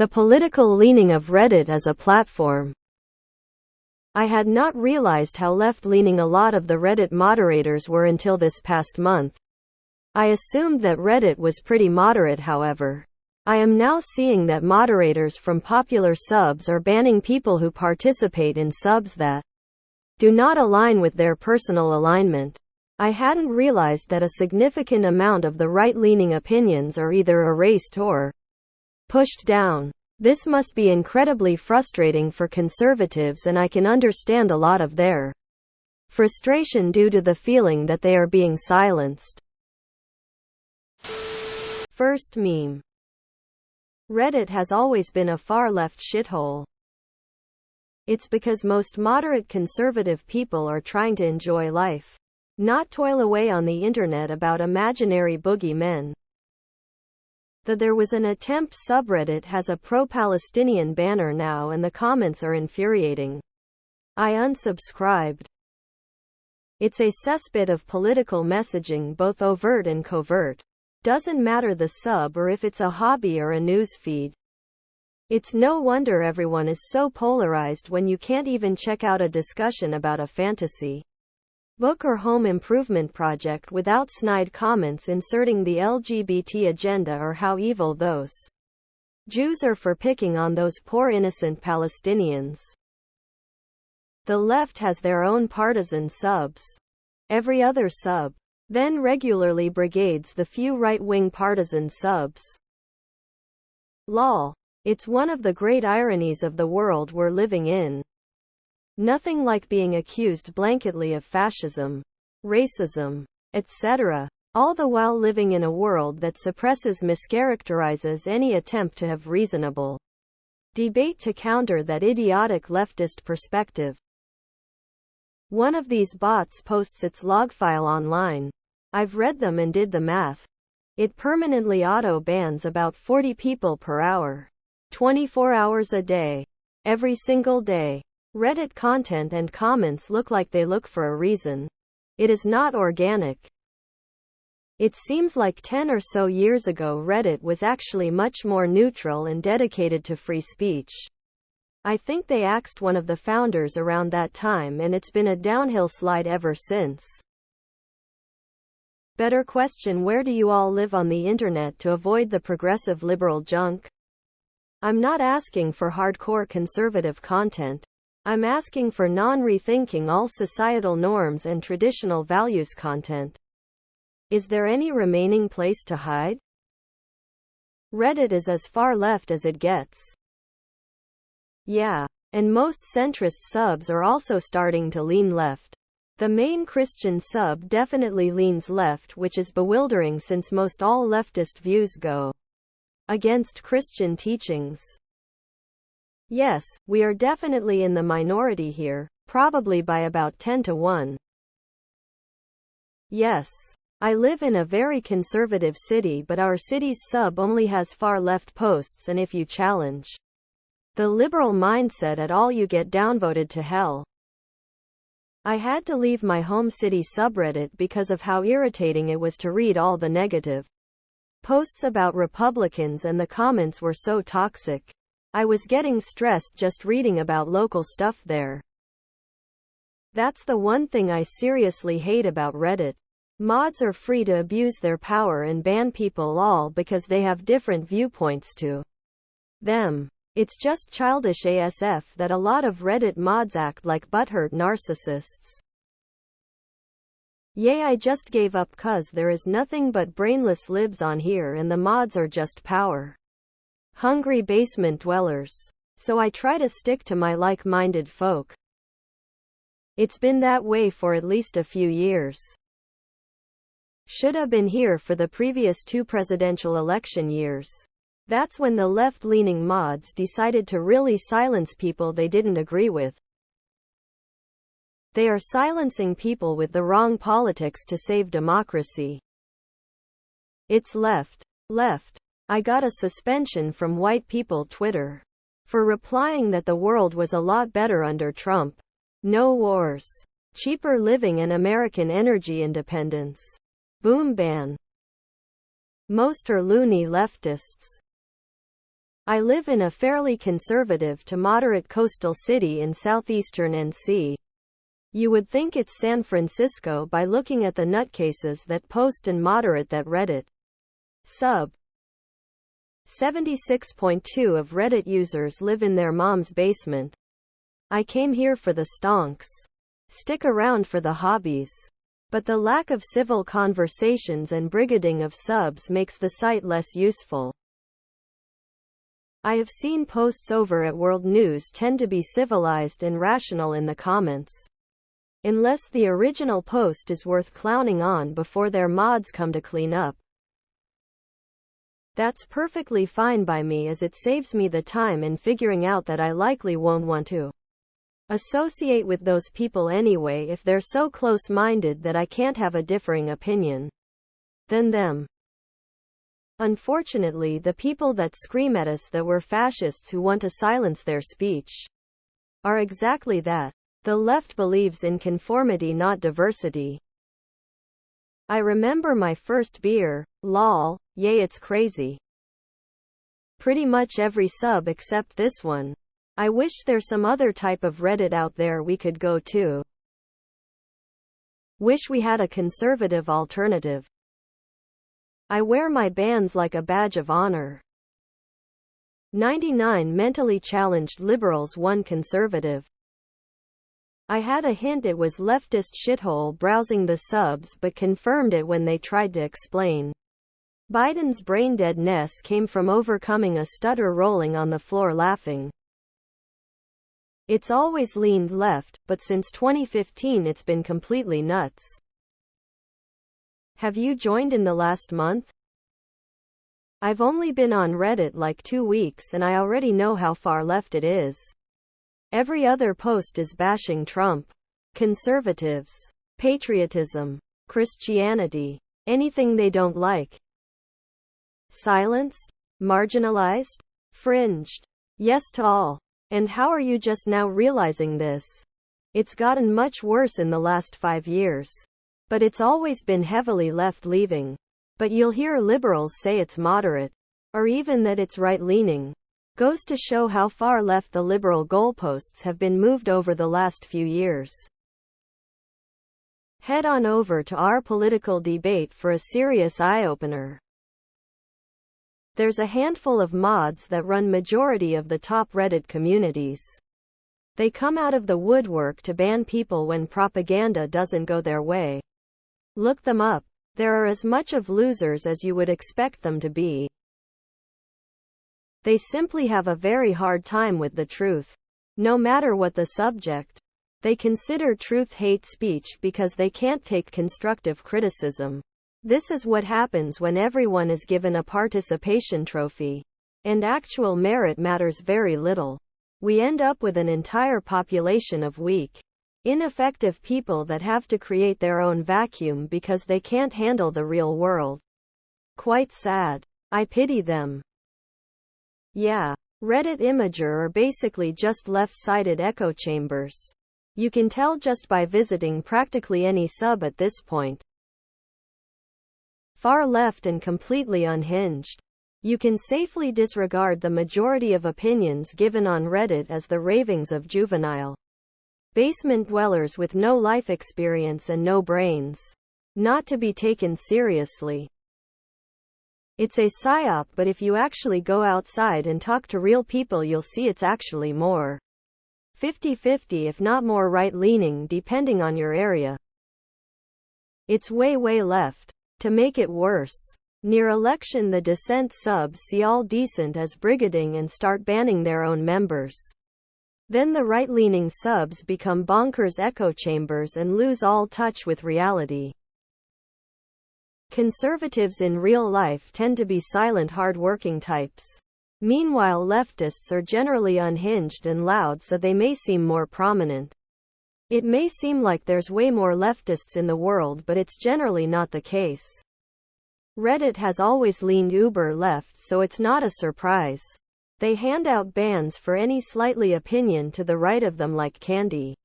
The political leaning of Reddit as a platform. I had not realized how left-leaning a lot of the Reddit moderators were until this past month. I assumed that Reddit was pretty moderate, however. I am now seeing that moderators from popular subs are banning people who participate in subs that do not align with their personal alignment. I hadn't realized that a significant amount of the right-leaning opinions are either erased or pushed down. This must be incredibly frustrating for conservatives, and I can understand a lot of their frustration due to the feeling that they are being silenced. First meme. Reddit has always been a far-left shithole. It's because most moderate conservative people are trying to enjoy life, not toil away on the internet about imaginary boogeymen. There was an attempt. Subreddit has a pro-Palestinian banner now and the comments are infuriating. I unsubscribed. It's a cesspit of political messaging, both overt and covert. Doesn't matter the sub or if it's a hobby or a news feed. It's no wonder everyone is so polarized when you can't even check out a discussion about a fantasy book or home improvement project without snide comments inserting the LGBT agenda or how evil those Jews are for picking on those poor innocent Palestinians. The left has their own partisan subs. Every other sub then regularly brigades the few right-wing partisan subs. Lol. It's one of the great ironies of the world we're living in. Nothing like being accused blanketly of fascism, racism, etc., all the while living in a world that suppresses, mischaracterizes any attempt to have reasonable debate to counter that idiotic leftist perspective. One of these bots posts its log file online. I've read them and did the math. It permanently auto-bans about 40 people per hour. 24 hours a day. Every single day. Reddit content and comments look like they look for a reason. It is not organic. It seems like 10 or so years ago Reddit was actually much more neutral and dedicated to free speech. I think they axed one of the founders around that time and it's been a downhill slide ever since. Better question: where do you all live on the internet to avoid the progressive liberal junk? I'm not asking for hardcore conservative content. I'm asking for non-rethinking all societal norms and traditional values content. Is there any remaining place to hide? Reddit is as far left as it gets. Yeah. And most centrist subs are also starting to lean left. The main Christian sub definitely leans left, which is bewildering since most all leftist views go against Christian teachings. Yes, we are definitely in the minority here, probably by about 10 to 1. Yes. I live in a very conservative city, but our city's sub only has far left posts, and if you challenge the liberal mindset at all you get downvoted to hell. I had to leave my home city subreddit because of how irritating it was to read all the negative posts about Republicans, and the comments were so toxic. I was getting stressed just reading about local stuff there. That's the one thing I seriously hate about Reddit. Mods are free to abuse their power and ban people all because they have different viewpoints to them. It's just childish ASF that a lot of Reddit mods act like butthurt narcissists. Yay, I just gave up cause there is nothing but brainless libs on here and the mods are just power hungry basement dwellers. So I try to stick to my like-minded folk. It's been that way for at least a few years. Shoulda been here for the previous 2 presidential election years. That's when the left-leaning mods decided to really silence people they didn't agree with. They are silencing people with the wrong politics to save democracy. It's left. I got a suspension from white people Twitter for replying that the world was a lot better under Trump. No wars, cheaper living and American energy independence. Boom ban. Most are loony leftists. I live in a fairly conservative to moderate coastal city in southeastern NC. You would think it's San Francisco by looking at the nutcases that post and moderate that Reddit. Sub 76.2 of Reddit users live in their mom's basement. I came here for the stonks. Stick around for the hobbies. But the lack of civil conversations and brigading of subs makes the site less useful. I have seen posts over at World News tend to be civilized and rational in the comments. Unless the original post is worth clowning on before their mods come to clean up. That's perfectly fine by me, as it saves me the time in figuring out that I likely won't want to associate with those people anyway if they're so close-minded that I can't have a differing opinion than them. Unfortunately, the people that scream at us that we're fascists who want to silence their speech are exactly that. The left believes in conformity, not diversity. I remember my first beer, lol, yay, it's crazy. Pretty much every sub except this one. I wish there's some other type of Reddit out there we could go to. Wish we had a conservative alternative. I wear my bands like a badge of honor. 99 mentally challenged liberals, 1 conservative. I had a hint it was leftist shithole browsing the subs, but confirmed it when they tried to explain. Biden's brain-deadness came from overcoming a stutter, rolling on the floor laughing. It's always leaned left, but since 2015 it's been completely nuts. Have you joined in the last month? I've only been on Reddit like 2 weeks and I already know how far left it is. Every other post is bashing Trump, conservatives, patriotism, Christianity, anything they don't like. Silenced? Marginalized? Fringed? Yes to all. And how are you just now realizing this? It's gotten much worse in the last 5 years. But it's always been heavily left-leaning. But you'll hear liberals say it's moderate, or even that it's right-leaning. Goes to show how far left the liberal goalposts have been moved over the last few years. Head on over to our political debate for a serious eye-opener. There's a handful of mods that run majority of the top Reddit communities. They come out of the woodwork to ban people when propaganda doesn't go their way. Look them up. There are as much of losers as you would expect them to be. They simply have a very hard time with the truth. No matter what the subject. They consider truth hate speech because they can't take constructive criticism. This is what happens when everyone is given a participation trophy. And actual merit matters very little. We end up with an entire population of weak, ineffective people that have to create their own vacuum because they can't handle the real world. Quite sad. I pity them. Yeah. Reddit imager are basically just left-sided echo chambers. You can tell just by visiting practically any sub at this point. Far left and completely unhinged. You can safely disregard the majority of opinions given on Reddit as the ravings of juvenile basement dwellers with no life experience and no brains. Not to be taken seriously. It's a psyop, but if you actually go outside and talk to real people you'll see it's actually more 50-50 if not more right-leaning depending on your area. It's way left. To make it worse, near election the dissent subs see all decent as brigading and start banning their own members. Then the right-leaning subs become bonkers echo chambers and lose all touch with reality. Conservatives in real life tend to be silent, hard-working types. Meanwhile, leftists are generally unhinged and loud, so they may seem more prominent. It may seem like there's way more leftists in the world, but it's generally not the case. Reddit has always leaned uber left, so it's not a surprise. They hand out bans for any slightly opinion to the right of them like candy.